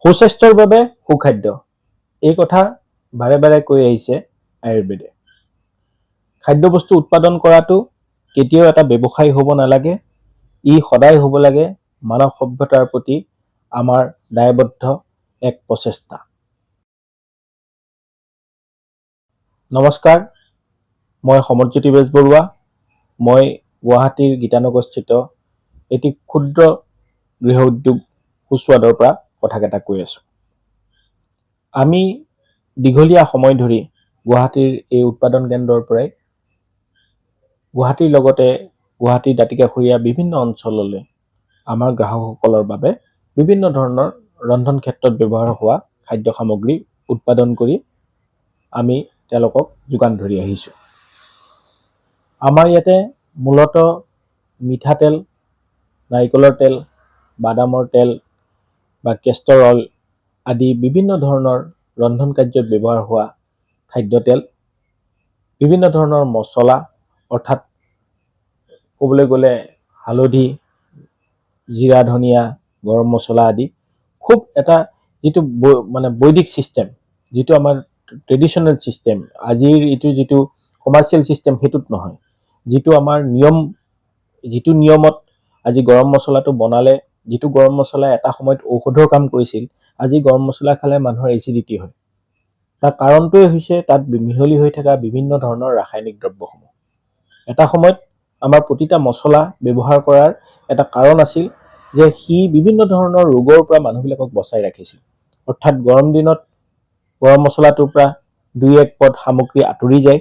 সুস্বাস্থ্যৰ বাবে সুখাদ্য, এই কথা বাৰে বাৰে কৈ আহিছে আয়ুৰ্বেদে। খাদ্যবস্তু উৎপাদন কৰাটো কেতিয়াও এটা ব্যৱসায় হ'ব নালাগে। ই সদায় হ'ব লাগে মানৱ সভ্যতাৰ প্ৰতি আমাৰ দায়বদ্ধ এক প্ৰচেষ্টা। নমস্কাৰ, মই সমৰজ্যোতি বেজবৰুৱা। মই গুৱাহাটীৰ গীতানগৰস্থিত এটি ক্ষুদ্ৰ গৃহ উদ্যোগ সুস্বাদৰ পৰা কথাকেইটা কৈ আছো। আমি দীঘলীয়া সময় ধৰি গুৱাহাটীৰ এই উৎপাদন কেন্দ্ৰৰ পৰাই গুৱাহাটীৰ লগতে গুৱাহাটীৰ দাঁতিকাষৰীয়া বিভিন্ন অঞ্চললৈ আমাৰ গ্ৰাহকসকলৰ বাবে বিভিন্ন ধৰণৰ ৰন্ধন ক্ষেত্ৰত ব্যৱহাৰ হোৱা খাদ্য সামগ্ৰী উৎপাদন কৰি আমি তেওঁলোকক যোগান ধৰি আহিছোঁ। আমাৰ ইয়াতে মূলতঃ মিঠাতেল, নাৰিকলৰ তেল, বাদামৰ তেল বা কেষ্টৰ অইল আদি বিভিন্ন ধৰণৰ ৰন্ধন কাৰ্যত ব্যৱহাৰ হোৱা খাদ্য তেল, বিভিন্ন ধৰণৰ মছলা অৰ্থাৎ ক'বলৈ গ'লে হালধি, জিৰা, ধনিয়া, গৰম মছলা আদি খুব এটা যিটো বৈদিক চিষ্টেম, যিটো আমাৰ ট্ৰেডিশ্যনেল চিষ্টেম, আজিৰ এইটো যিটো কমাৰ্চিয়েল চিষ্টেম সেইটোত নহয়, যিটো আমাৰ নিয়ম, যিটো নিয়মত আজি গৰম মছলাটো বনালে, যিটো গৰম মছলা এটা সময়ত ঔষধৰ কাম কৰিছিল, আজি গৰম মছলা খালে মানুহৰ এচিডিটি হয়। তাৰ কাৰণটোৱে হৈছে তাত মিহলি হৈ থকা বিভিন্ন ধৰণৰ ৰাসায়নিক দ্ৰব্যসমূহ। এটা সময়ত আমাৰ প্ৰতিটা মছলা ব্যৱহাৰ কৰাৰ এটা কাৰণ আছিল যে সি বিভিন্ন ধৰণৰ ৰোগৰ পৰা মানুহবিলাকক বচাই ৰাখিছিল। অৰ্থাৎ গৰম দিনত গৰম মছলাটোৰ পৰা দুই এক পদ সামগ্ৰী আঁতৰি যায়।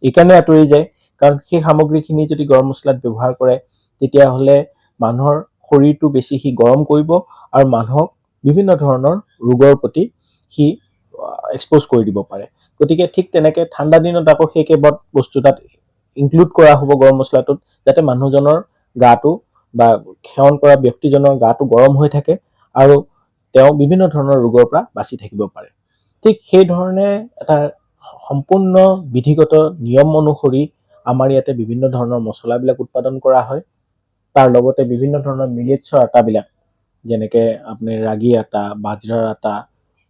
এইকাৰণে আঁতৰি যায় কাৰণ সেই সামগ্ৰীখিনি যদি গৰম মছলাত ব্যৱহাৰ কৰে তেতিয়াহ'লে মানুহৰ শৰীৰটো বেছি সি গৰম কৰিব আৰু মানুহক বিভিন্ন ধৰণৰ ৰোগৰ প্ৰতি সি এক্সপ'জ কৰি দিব পাৰে। গতিকে ঠিক তেনেকৈ ঠাণ্ডা দিনত আকৌ সেই কেইপদ বস্তু তাত ইনক্লুড কৰা হ'ব গৰম মছলাটোত, যাতে মানুহজনৰ গাটো বা সেৱন কৰা ব্যক্তিজনৰ গাটো গৰম হৈ থাকে আৰু তেওঁ বিভিন্ন ধৰণৰ ৰোগৰ পৰা বাচি থাকিব পাৰে। ঠিক সেই ধৰণে এটা সম্পূৰ্ণ বিধিগত নিয়ম অনুসৰি আমাৰ ইয়াতে বিভিন্ন ধৰণৰ মছলাবিলাক উৎপাদন কৰা হয়। তাৰ লগতে বিভিন্ন ধৰণৰ মিলেটছৰ আটাবিলাক, যেনেকৈ আপুনি ৰাগি আটা, বাজৰাৰ আটা,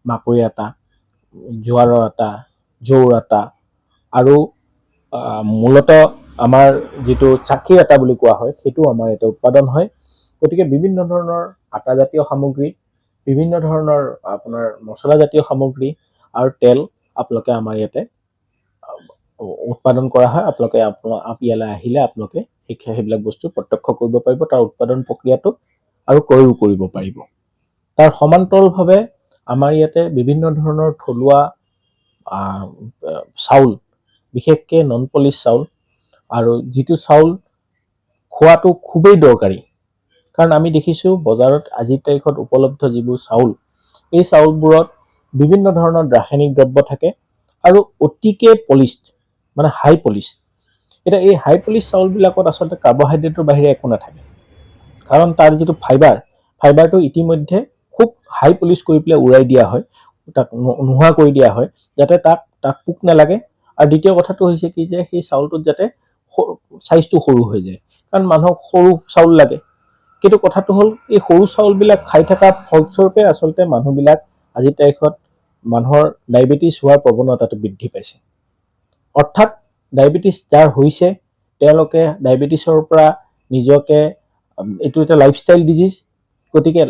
মাকৈ আটা, জোৱাৰৰ আটা, জৌৰ আটা আৰু মূলতঃ আমাৰ যিটো চাকিৰ আটা বুলি কোৱা হয় সেইটো আমাৰ ইয়াতে উৎপাদন হয়। গতিকে বিভিন্ন ধৰণৰ আটাজাতীয় সামগ্ৰী, বিভিন্ন ধৰণৰ আপোনাৰ মছলাজাতীয় সামগ্ৰী আৰু তেল আপোনালোকে আমাৰ ইয়াতে উৎপাদন কৰা হয়। আপোনালোকে ইয়ালৈ আহিলে আপোনালোকে সেইবিলাক বস্তু প্ৰত্যক্ষ কৰিব পাৰিব, তাৰ উৎপাদন প্ৰক্ৰিয়াটো আৰু ক্ৰয়ো কৰিব পাৰিব। তাৰ সমান্তৰালভাৱে আমাৰ ইয়াতে বিভিন্ন ধৰণৰ থলুৱা চাউল, বিশেষকৈ নন পলিছ চাউল, আৰু যিটো চাউল খোৱাটো খুবেই দৰকাৰী। কাৰণ আমি দেখিছোঁ বজাৰত আজিৰ তাৰিখত উপলব্ধ যিবোৰ চাউল, এই চাউলবোৰত বিভিন্ন ধৰণৰ ৰাসায়নিক দ্ৰব্য থাকে আৰু অতিকে পলিছড, মানে হাই পলিছ। এতিয়া এই হাই পলিছ চাউলবিলাকত আচলতে কাৰ্বহাইড্ৰেটৰ বাহিৰে একো নাথাকে। কাৰণ তাৰ যিটো ফাইবাৰটো ইতিমধ্যে খুব হাই পলিছ কৰি পেলাই উৰাই দিয়া হয়, তাক নোহোৱা কৰি দিয়া হয়, যাতে তাক পোক নালাগে। আৰু দ্বিতীয় কথাটো হৈছে কি যে সেই চাউলটোত যাতে চাইজটো সৰু হৈ যায়, কাৰণ মানুহক সৰু চাউল লাগে। কিন্তু কথাটো হ'ল এই সৰু চাউলবিলাক খাই থকা ফলস্বৰূপে আচলতে মানুহবিলাক আজিৰ তাৰিখত মানুহৰ ডায়েবেটিছ হোৱাৰ প্ৰৱণতাটো বৃদ্ধি পাইছে। অৰ্থাৎ ডায়েবেটিছ যাৰ হৈছে তেওঁলোকে ডায়েবেটিছৰ পৰা নিজকে, এইটো এটা লাইফষ্টাইল ডিজিজ, গতিকে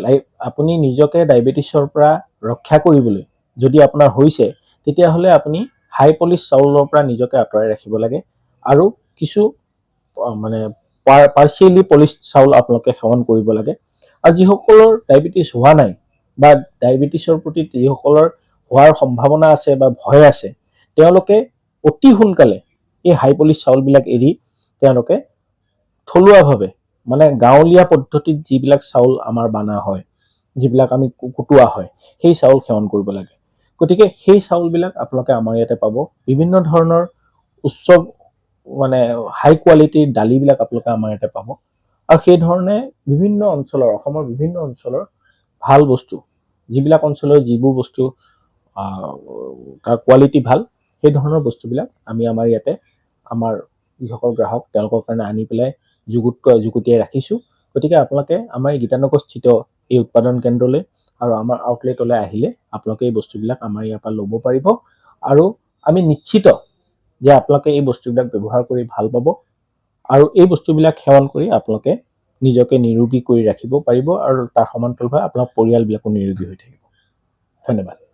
আপুনি নিজকে ডায়েবেটিছৰ পৰা ৰক্ষা কৰিবলৈ যদি আপোনাৰ হৈছে তেতিয়াহ'লে আপুনি হাই পলিছ চাউলৰ পৰা নিজকে আঁতৰাই ৰাখিব লাগে আৰু কিছু পাৰ্চিয়েলি পলিছ চাউল আপোনালোকে সেৱন কৰিব লাগে। আৰু যিসকলৰ ডায়েবেটিছ হোৱা নাই বা ডায়েবেটিছৰ প্ৰতি যিসকলৰ হোৱাৰ সম্ভাৱনা আছে বা ভয় আছে, তেওঁলোকে অতি সোনকালে এই হাই পলিছ চাউলবিলাক এৰি তেওঁলোকে থলুৱাভাৱে, মানে গাঁৱলীয়া পদ্ধতিত যিবিলাক চাউল আমাৰ বানা হয়, যিবিলাক আমি কুটোৱা হয়, সেই চাউল সেৱন কৰিব লাগে। গতিকে সেই চাউলবিলাক আপোনালোকে আমাৰ ইয়াতে পাব। বিভিন্ন ধৰণৰ উচ্চ হাই কোৱালিটিৰ দালিবিলাক আপোনালোকে আমাৰ ইয়াতে পাব। আৰু সেই ধৰণে বিভিন্ন অঞ্চলৰ, অসমৰ বিভিন্ন অঞ্চলৰ ভাল বস্তু, যিবিলাক অঞ্চলৰ যিবোৰ বস্তু তাৰ কোৱালিটি ভাল, সেই ধৰণৰ বস্তুবিলাক আমি আমাৰ ইয়াতে আমাৰ যিসকল গ্ৰাহক তেওঁলোকৰ কাৰণে আনি পেলাই যুগুতিয়াই ৰাখিছোঁ। গতিকে আপোনালোকে আমাৰ এই গীতানগৰস্থিত এই উৎপাদন কেন্দ্ৰলৈ আৰু আমাৰ আউটলেটলৈ আহিলে আপোনালোকে এই বস্তুবিলাক আমাৰ ইয়াৰ পৰা ল'ব পাৰিব। আৰু আমি নিশ্চিত যে আপোনালোকে এই বস্তুবিলাক ব্যৱহাৰ কৰি ভাল পাব আৰু এই বস্তুবিলাক সেৱন কৰি আপোনালোকে নিজকে নিৰোগী কৰি ৰাখিব পাৰিব আৰু তাৰ সমান্তৰালভাৱে আপোনাৰ পৰিয়ালবিলাকো নিৰোগী হৈ থাকিব। ধন্যবাদ।